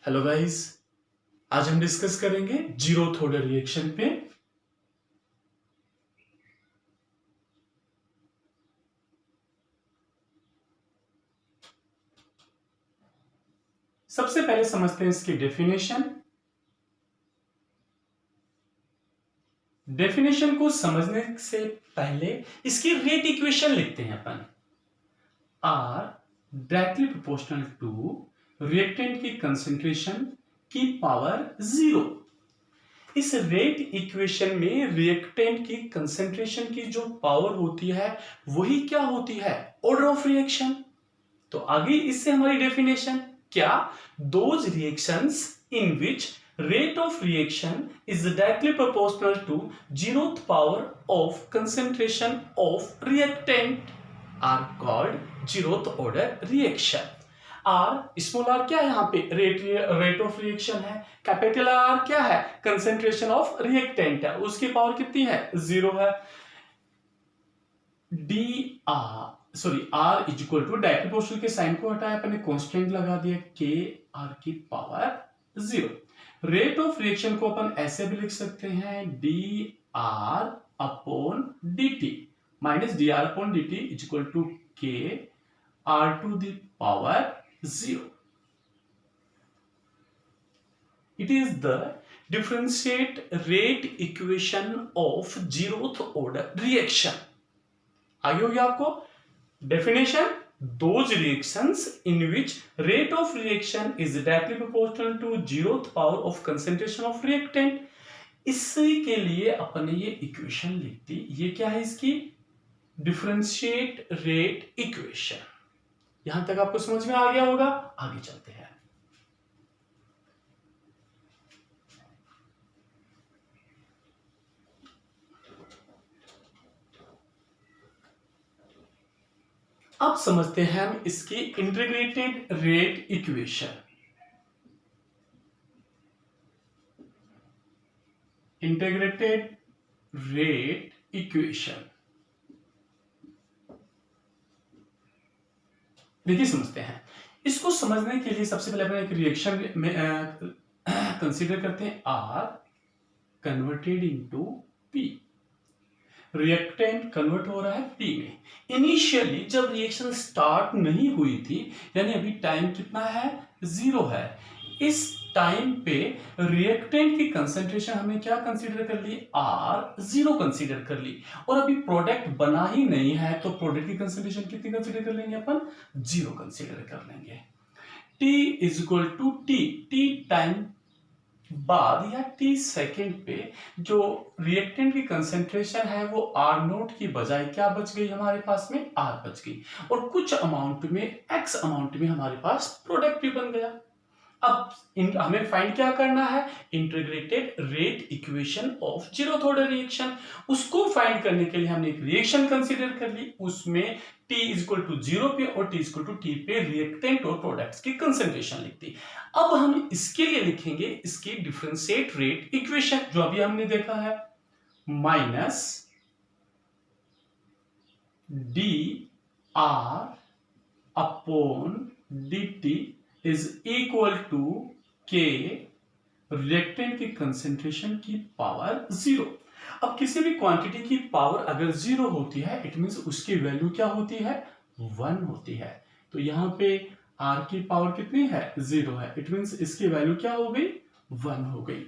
Hello guys, आज हम discuss करेंगे जीरोथ ऑर्डर रिएक्शन पे। सबसे पहले समझते हैं इसकी डेफिनेशन। डेफिनेशन को समझने से पहले इसकी रेट इक्वेशन लिखते हैं अपन। R directly proportional to reactant की कंसेंट्रेशन की पावर 0। इस रेट इक्वेशन में रिएक्टेंट की कंसेंट्रेशन की जो पावर होती है वही क्या होती है? Order of reaction. तो आगे इससे हमारी डेफिनेशन क्या? Those reactions in which rate of reaction is directly proportional to zeroth power of concentration of reactant are called zeroth order reaction. R small r क्या है यहाँ पे? रेट ऑफ रिएक्शन है। कैपिटल R क्या है? Concentration of reactant है, उसकी power कितनी है? 0 है। R is equal to direct proportional के साइन को हटाया अपने कांस्टेंट लगा दिया के आर की पावर 0। रेट ऑफ रिएक्शन को अपन ऐसे भी लिख सकते हैं d r upon d t minus d r upon d t is equal to k r to the power 0। It is the differentiate rate equation of zeroth order reaction. आगे हो गया आपको definition. Those reactions in which rate of reaction is directly proportional to zeroth power of concentration of reactant. इसी के लिए अपन ने ये equation लिख दी। ये क्या है? इसकी डिफरेंशिएट रेट इक्वेशन। यहां तक आपको समझ में आ गया होगा। आगे चलते हैं। अब समझते हैं हम इसकी integrated rate equation. Integrated rate equation देखिए, समझते हैं इसको। समझने के लिए सबसे पहले अपने एक रिएक्शन में कंसीडर करते हैं। R converted into p. Reactant convert हो रहा है पी में। इनिशियली जब रिएक्शन स्टार्ट नहीं हुई थी, यानी अभी टाइम कितना है? 0 है। इस टाइम पे रिएक्टेंट की कंसेंट्रेशन हमने क्या कंसीडर कर ली? आर 0 कंसीडर कर ली। और अभी प्रोडक्ट बना ही नहीं है, तो प्रोडक्ट की कंसेंट्रेशन कितनी कंसीडर कर लेंगे अपन? 0 कंसीडर कर लेंगे। T is equal to t time बाद या टी सेकेंड पे जो रिएक्टेंट की कंसेंट्रेशन है वो आर नोट की बजाय क्या बच गई हमारे पास में? आर बच गई। और कुछ अमाउंट में, एक्स अमाउंट में हमारे पास प्रोडक्ट भी बन गया। अब हमें फाइंड क्या करना है? Integrated rate equation of zeroth order reaction. उसको फाइंड करने के लिए हमने एक रिएक्शन कंसीडर कर ली। उसमें T इज इक्वल टू 0 पे और T is equal to T पे रिएक्टेंट और प्रोडक्ट्स की कंसेंट्रेशन लिख दी। अब हम इसके लिए लिखेंगे इसकी डिफरेंशिएट रेट इक्वेशन, जो अभी हमने देखा है, minus d r upon d t is equal to k reactant की कंसेंट्रेशन की पावर 0। अब किसी भी क्वांटिटी की पावर अगर 0 होती है, इट मींस उसकी वैल्यू क्या होती है? 1 होती है। तो यहां पे r की पावर कितनी है? 0 है। इट मींस इसकी वैल्यू क्या हो गई? 1 हो गई।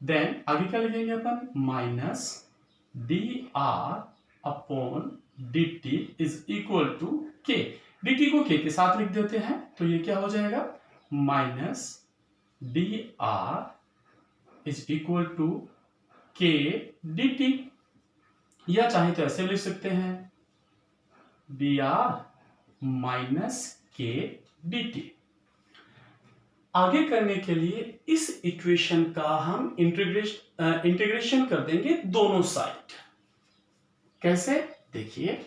देन आगे क्या लिखेंगे अपन? Minus d r upon d t is equal to k. dt को k के साथ लिख देते हैं, तो ये क्या हो जाएगा? Minus d r is equal to k d t, या चाहे तो ऐसे लिख सकते हैं d r minus k d t. आगे करने के लिए इस इक्वेशन का हम इंटीग्रेशन कर देंगे दोनों साइड। कैसे? देखिए,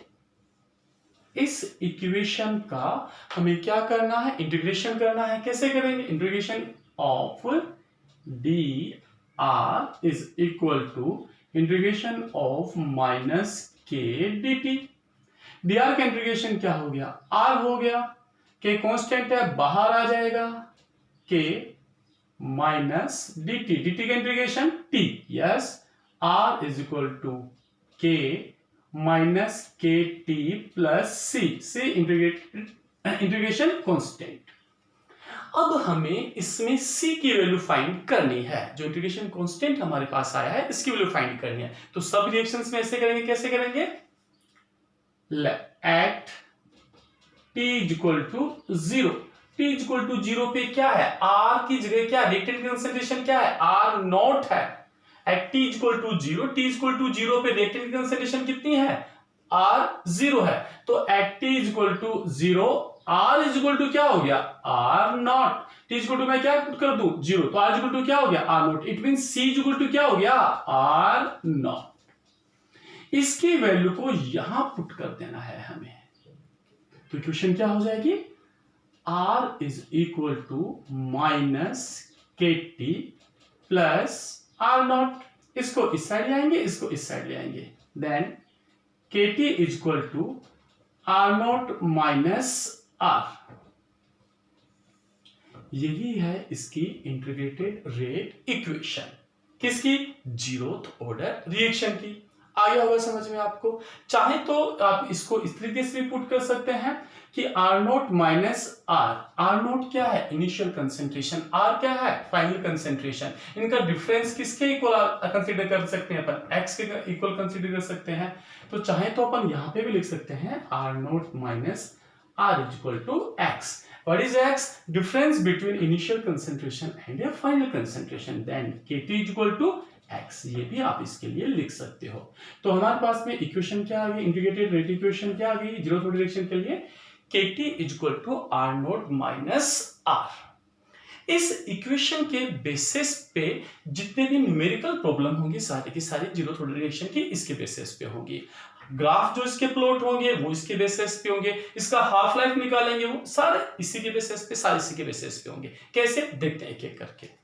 इस इक्वेशन का हमें क्या करना है? इंटीग्रेशन करना है। कैसे करेंगे? Integration of d r is equal to integration of minus k d t. D r का इंटीग्रेशन क्या हो गया? आर हो गया। के कांस्टेंट है, बाहर आ जाएगा। के माइनस dt, dt का integration t, yes, r is equal to k minus k t plus c integration constant. अब हमें इसमें c की वैल्यू फाइंड करनी है, जो इंटीग्रेशन कांस्टेंट हमारे पास आया है इसकी वैल्यू फाइंड करनी है। तो सब रिएक्शंस में ऐसे करेंगे, कैसे करेंगे, at t is equal to 0, t is equal to 0 पे क्या है, r की जगह क्या है, रिएक्टेंट की कंसंट्रेशन क्या है, r नॉट है। At t is equal to 0, t is equal to 0 पे रिएक्टेंट की कंसंट्रेशन कितनी है, r 0 है। तो at t is equal to 0, r is equal to क्या हो गया, r naught, t is equal to मैं क्या कर दूं 0, तो r इज इक्वल टू क्या हो गया, r naught. It means c is equal to क्या हो गया, r नॉट। इसकी वैल्यू को यहां पुट कर देना है हमें, तो इक्वेशन क्या हो जाएगी, r is equal to minus k t plus r naught. इसको इस साइड ले आएंगे, इसको इस साइड ले आएंगे, then k t is equal to r naught minus r। यही है इसकी इंटीग्रेटेड रेट इक्वेशन, किसकी, जीरोथ ऑर्डर रिएक्शन की। आ गया होगा समझ में आपको। चाहे तो आप इसको इस तरीके से भी पुट कर सकते हैं कि r naught minus r naught क्या है, इनिशियल कंसेंट्रेशन, आर क्या है, फाइनल कंसेंट्रेशन। इनका डिफरेंस किसके इक्वल कंसीडर कर सकते हैं अपन, एक्स के इक्वल कंसीडर कर सकते हैं। तो चाहे तो अपन यहां पे भी लिख सकते हैं r naught minus r is equal to x. What is x? Difference between initial concentration and a final concentration. Then Kt is equal to x. ये भी आप इसके लिए लिख सकते हो। तो हमारे पास में इक्वेशन क्या आ गई, इंटीग्रेटेड रेट इक्वेशन क्या आ गई जीरो थ्रू डायरेक्शन के लिए, Kt is equal to r note minus r। इस इक्वेशन के बेसिस पे जितने भी न्यूमेरिकल प्रॉब्लम होंगी सारी की सारी जीरो थ्रू डायरेक्शन की इसके बेसिस पे होंगी। ग्राफ जो इसके प्लॉट होंगे वो इसके बेसिस पे होंगे, इसका हाफ लाइफ निकालेंगे वो सारे इसी के बेसिस पे, सारे इसी के बेसिस पे होंगे। कैसे देखते हैं एक एक करके।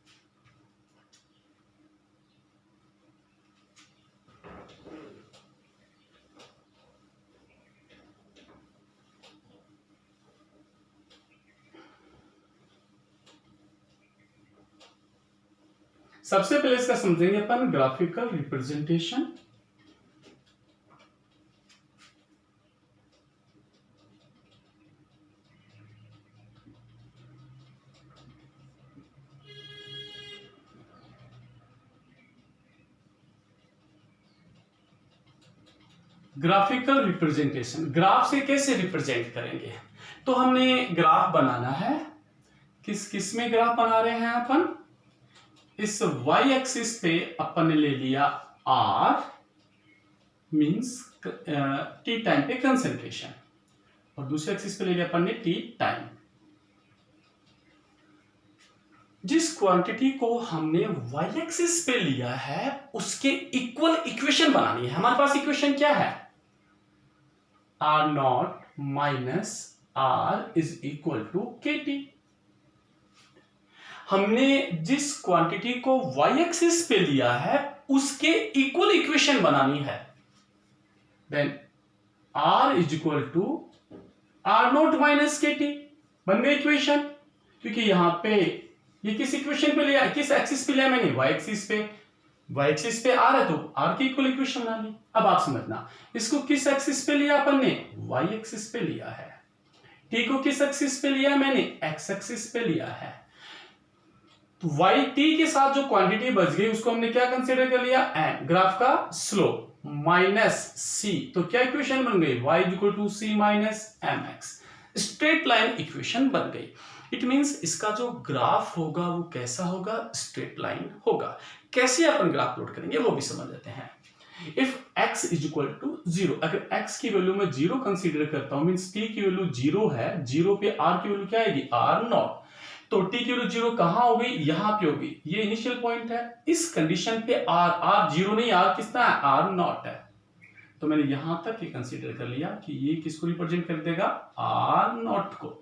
सबसे पहले इसका समझेंगे अपन graphical representation. Graphical representation, graph से कैसे रिप्रेजेंट करेंगे। तो हमने ग्राफ बनाना है, किस में ग्राफ बना रहे हैं अपन, इस y एक्सिस पे अपन ने ले लिया r मींस t टाइम पे कंसंट्रेशन, और दूसरे एक्सिस पे ले लिया अपन ने t टाइम। जिस क्वांटिटी को हमने y एक्सिस पे लिया है उसके इक्वल इक्वेशन बनानी है। हमारे पास इक्वेशन क्या है, r naught minus r is equal to k t. हमने जिस क्वांटिटी को y एक्सिस पे लिया है उसके इक्वल इक्वेशन बनानी है। Then r is equal to r naught minus k t, बन गई इक्वेशन। क्योंकि यहां पे ये किस इक्वेशन पे लिया, किस एक्सिस पे लिया मैंने, y एक्सिस पे, y एक्सिस पे r है तो r की इक्वल इक्वेशन बना ली। अब आप समझना इसको किस एक्सिस पे लिया अपन ने, y एक्सिस पे लिया है। t को किस एक्सिस पे लिया मैंने, x एक्सिस पे लिया है। तो y t के साथ जो क्वांटिटी बच गई उसको हमने क्या कंसीडर कर लिया, n, ग्राफ का स्लोप माइनस c। तो क्या इक्वेशन बन गई, y equal to c minus mx, straight line equation बन गई। इट मींस इसका जो ग्राफ होगा वो कैसा होगा, स्ट्रेट लाइन होगा। कैसे अपन ग्राफ प्लॉट करेंगे वो भी समझ लेते हैं। If x is equal to 0, अगर x की वैल्यू में 0 कंसीडर करता हूं मींस t की वैल्यू 0 है, 0 पे r की वैल्यू क्या आएगी, r नॉट। तो t की वैल्यू 0 कहां हो गई, यहां पे होगी, ये इनिशियल पॉइंट है। इस कंडीशन पे r 0 नहीं, r कितना है, r नॉट है। तो मैंने यहां तक ये कंसीडर कर लिया कि ये किसको रिप्रेजेंट कर देगा, r नॉट को।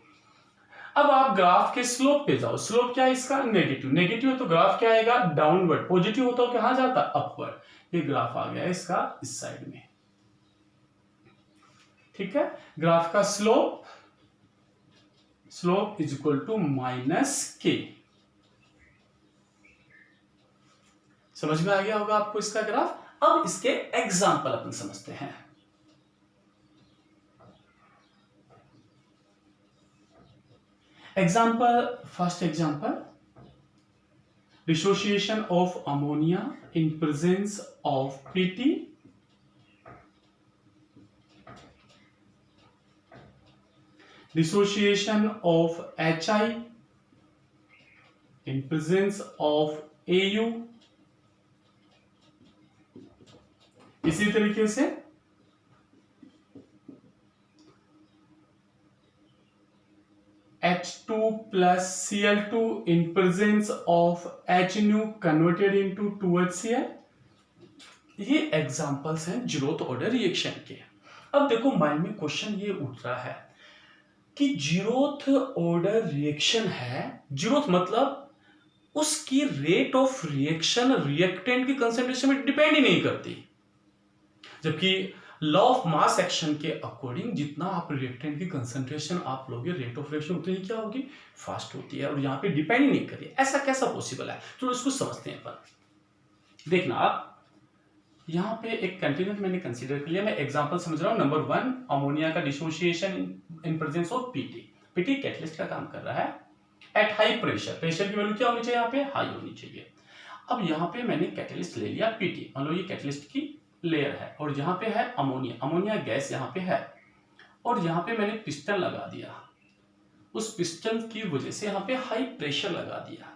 अब आप ग्राफ के स्लोप पे जाओ, स्लोप क्या है इसका, नेगेटिव, नेगेटिव है तो ग्राफ क्या आएगा, डाउनवर्ड। पॉजिटिव होता हो कहां जाता, अपवर्ड। ये ग्राफ आ गया इसका इस साइड में, ठीक है। ग्राफ का slope is equal to minus k. समझ में आ गया होगा आपको इसका ग्राफ। अब इसके एग्जाम्पल अपन समझते हैं। Example, first example, dissociation of ammonia in presence of PT dissociation of HI in presence of AU। इसी तरीके से H2 plus Cl2 in presence of HNu converted into 2HCl। ये एग्जांपल्स हैं जीरोथ ऑर्डर रिएक्शन के। अब देखो mind में question ये उठ रहा है कि जीरोथ ऑर्डर रिएक्शन है, जीरोथ मतलब उसकी रेट ऑफ रिएक्शन रिएक्टेंट की कंसंट्रेशन में डिपेंड ही नहीं करती, जबकि लॉ ऑफ मास एक्शन के अकॉर्डिंग जितना आप रिएक्टेंट की कंसंट्रेशन आप लोगे रेट ऑफ रिएक्शन उतनी क्या होगी, फास्ट होती है, और यहाँ पे डिपेंड ही नहीं कर रही है। ऐसा कैसा पॉसिबल है, तो इसको समझते हैं अपन। देखना आप यहाँ पे एक कंटीन्यूअस मैंने कंसीडर कर लिया, मैं एग्जांपल समझ रहा हूँ। नंबर 1, अमोनिया का dissociation in presence of PT. PT catalyst का काम कर रहा है एट हाई प्रेशर। प्रेशर की वैल्यू क्या होनी चाहिए, यहाँ पे हाई होनी चाहिए। अब यहाँ पे मैंने कैटलिस्ट ले लिया पीटी, मान लो ये कैटलिस्ट की लेयर है, और यहाँ पे है अमोनिया, अमोनिया गैस यहाँ पे है, और यहाँ पे मैंने पिस्टन लगा दिया, उस पिस्टन की वजह से यहाँ पे हाई प्रेशर लगा दिया।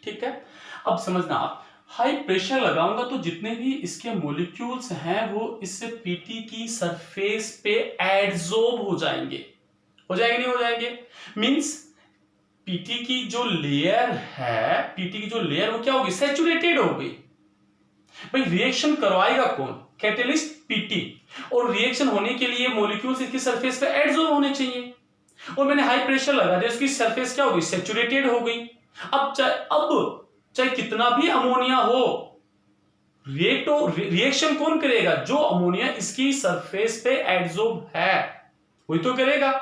ठीक है, अब समझना आप, हाई प्रेशर लगाऊंगा तो जितने भी इसके मॉलिक्यूल्स हैं वो इससे पीटी की सरफेस पे एडजॉर्ब हो जाएंगे। हो जाएंगे नहीं हो जाएंगे, मींस पीटी की जो लेयर है, पीटी की जो लेयर वो क्या होगी, सैचुरेटेड हो गई। भाई रिएक्शन करवाएगा कौन, कैटलिस्ट पीटी, और रिएक्शन होने के लिए मॉलिक्यूल्स इसकी सरफेस पे एडजॉर्ब होने चाहिए, और मैंने हाई प्रेशर लगा दिया, उसकी सरफेस क्या हो गई, सैचुरेटेड हो गई। अब चाहे कितना भी अमोनिया हो, रिएक्शन कौन करेगा, जो अमोनिया इसकी सरफेस पे एडजॉर्ब है वही तो करेगा।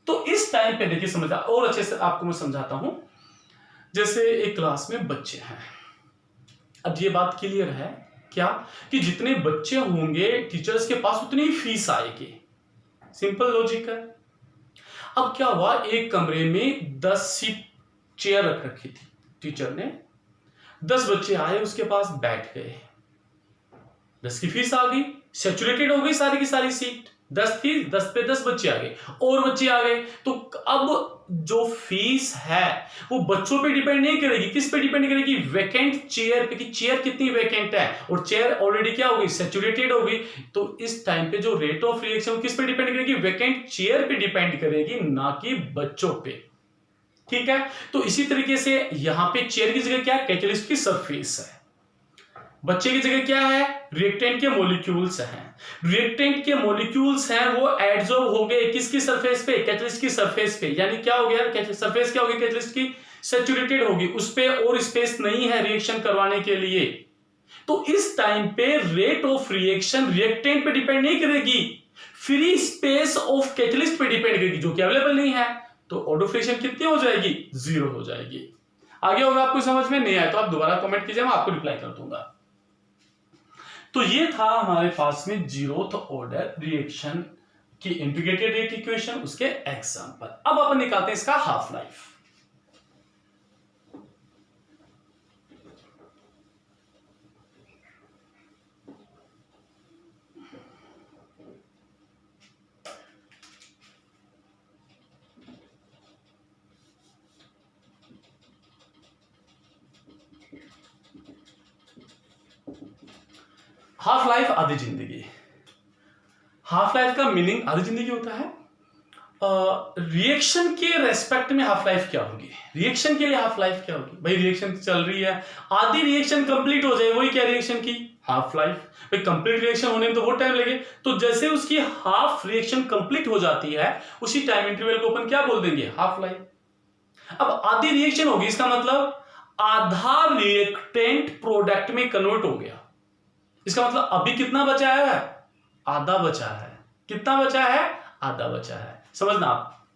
तो इस टाइम पे देखिए, समझा और अच्छे से आपको मैं समझाता हूं। जैसे एक क्लास में बच्चे हैं, अब ये बात क्लियर है क्या कि जितने बच्चे होंगे टीचर्स के पास उतनी फीस आएगी, सिंपल लॉजिक है। अब क्या हुआ, एक कमरे में 10 सीट चेयर रख रखी थी, टीचर ने 10 बच्चे आए उसके पास बैठ गए, 10 की फीस आ गई, सैचुरेटेड हो गई सारी की सारी सीट, 10 थी, 10 पे 10 बच्चे आ गए, और बच्चे आ गए, तो अब जो फीस है वो बच्चों पे डिपेंड नहीं करेगी, किस पे डिपेंड करेगी, वैकेंट चेयर पे, कि चेयर कितनी वैकेंट है, और चेयर ऑलरेडी क्या हो गई, सैचुरेटेड हो गई। तो इस टाइम पे जो रेट ऑफ रिएक्शन किस पे डिपेंड करेगी, वैकेंट चेयर पे डिपेंड करेगी, ना कि बच्चों पे। ठीक है, तो इसी तरीके से यहां पे चेयर की जगह क्या है, कैटलिस्ट की सरफेस है, बच्चे की जगह क्या है, रिएक्टेंट के मॉलिक्यूल्स हैं, रिएक्टेंट के मॉलिक्यूल्स हैं वो एडजॉर्ब हो गए किसकी सरफेस पे, कैटलिस्ट की सरफेस पे, यानी क्या हो गया, सरफेस क्या होगी कैटलिस्ट की, सैचुरेटेड होगी, उस पे और स्पेस नहीं है रिएक्शन करवाने के लिए। तो इस टाइम पे रेट ऑफ रिएक्शन रिएक्टेंट पे डिपेंड नहीं करेगी, फ्री स्पेस ऑफ कैटलिस्ट पे डिपेंड करेगी, जो कि अवेलेबल नहीं है। तो ऑर्डर ऑफ रिएक्शन कितनी हो जाएगी, 0 हो जाएगी। आगे होगा आपको समझ में नहीं आया तो आप दोबारा कमेंट कीजिए, मैं आपको रिप्लाई कर दूंगा। तो ये था हमारे पास में जीरोथ ऑर्डर रिएक्शन की इंटीग्रेटेड रेट इक्वेशन, उसके एग्जांपल। अब अपन निकालते हैं इसका हाफ लाइफ। हाफ लाइफ आधी जिंदगी। हाफ लाइफ का मीनिंग आधी जिंदगी होता है। रिएक्शन के रेस्पेक्ट में हाफ लाइफ क्या होगी, रिएक्शन के लिए हाफ लाइफ क्या होगी, भाई रिएक्शन चल रही है, आधी रिएक्शन कंप्लीट हो जाए, वही क्या रिएक्शन की हाफ लाइफ। भाई कंप्लीट रिएक्शन होने में तो बहुत टाइम लगे, तो जैसे उसकी हाफ रिएक्शन कंप्लीट हो जाती है उसी टाइम इंटरवल को अपन क्या बोल देंगे, हाफ लाइफ। अब आधी रिएक्शन होगी, इसका मतलब आधा रिएक्टेंट प्रोडक्ट में कन्वर्ट हो गया, इसका मतलब अभी कितना बचा है, आधा बचा है। कितना बचा है, आधा बचा है। समझना आप,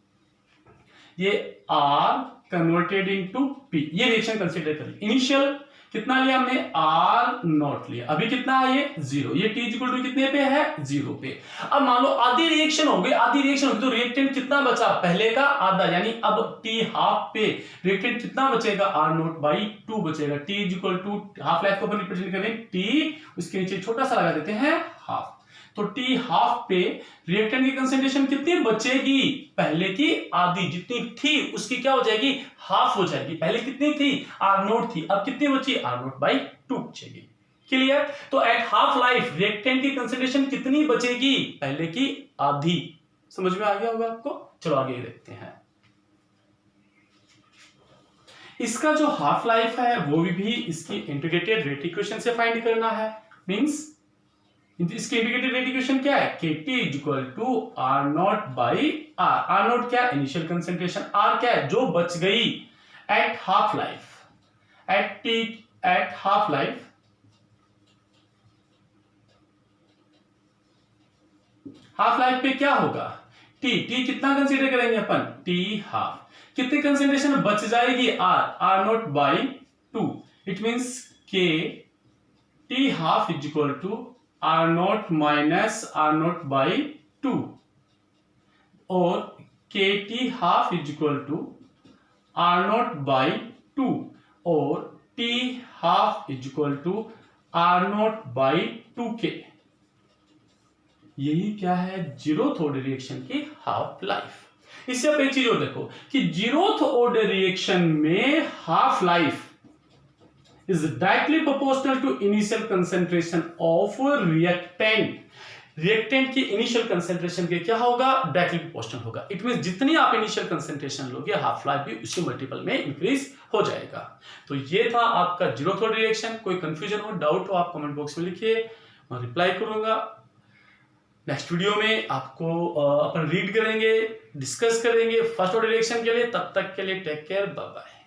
ये R कन्वर्टेड इनटू P, ये रिएक्शन कंसीडर करिए। इनिशियल कितना लिया हमने, आर नॉट लिया। अभी कितना है ये, 0। ये टी इक्वल टू कितने पे है, 0 पे। अब मान लो आधी रिएक्शन हो गई, आधी रिएक्शन हो गई तो रिएक्टेंट कितना बचा, पहले का आधा, यानी अब टी हाफ पे रिएक्टेंट कितना बचेगा, आर नॉट बाई 2 बचेगा। T equal to half life को अपन रिप्रेजेंट करें टी, उसके नीचे छोटा सा लगा देते हैं हाफ, तो टी हाफ पे रिएक्टेंट की कंसंट्रेशन कितनी बचेगी, पहले की आधी, जितनी थी उसकी क्या हो जाएगी, हाफ हो जाएगी। पहले कितनी थी, आर नोट थी, अब कितनी बची, आर नोट बाई 2 बचेगी। क्लियर। तो एट हाफ लाइफ रिएक्टेंट की कंसंट्रेशन कितनी बचेगी, पहले की आधी। समझ में आ गया होगा आपको। चलो आगे देखते हैं। इसका जो हाफ लाइफ है वो भी इसकी इंटीग्रेटेड रेट इक्वेशन से फाइंड करना है। मींस इसकी इंटीग्रेटेड रेट इक्वेशन क्या है, Kt equal to r naught by r. R naught क्या है, इनिशियल कंसंट्रेशन, आर क्या है, जो बच गई at half life, at half life. Half life पे क्या होगा, टी कितना कंसीडर करेंगे अपन, टी हाफ, कितने कंसंट्रेशन बच जाएगी, r naught by 2। It means k t half is equal to r naught minus r naught by 2, और k t half is equal to r naught by 2, और t half is equal to r naught by 2k। यही क्या है, zeroth order reaction की half life. इससे आप एक चीज और देखो कि जीरोथ ऑर्डर रिएक्शन में half life is directly proportional to initial concentration of reactant। Reactant की इनिशियल कंसेंट्रेशन के क्या होगा, डायरेक्टली प्रोपोर्शनल होगा। इट मींस जितनी आप इनिशियल कंसेंट्रेशन लोगे हाफ लाइफ भी उसी मल्टीपल में इंक्रीज हो जाएगा। तो ये था आपका जीरोथ ऑर्डर रिएक्शन। कोई कंफ्यूजन हो, डाउट हो, आप कमेंट बॉक्स में लिखिए, मैं रिप्लाई करूंगा। नेक्स्ट वीडियो में आपको अपन रीड करेंगे, डिस्कस करेंगे फर्स्ट ऑर्डर रिएक्शन के लिए। तब तक के लिए टेक केयर, बाय बाय।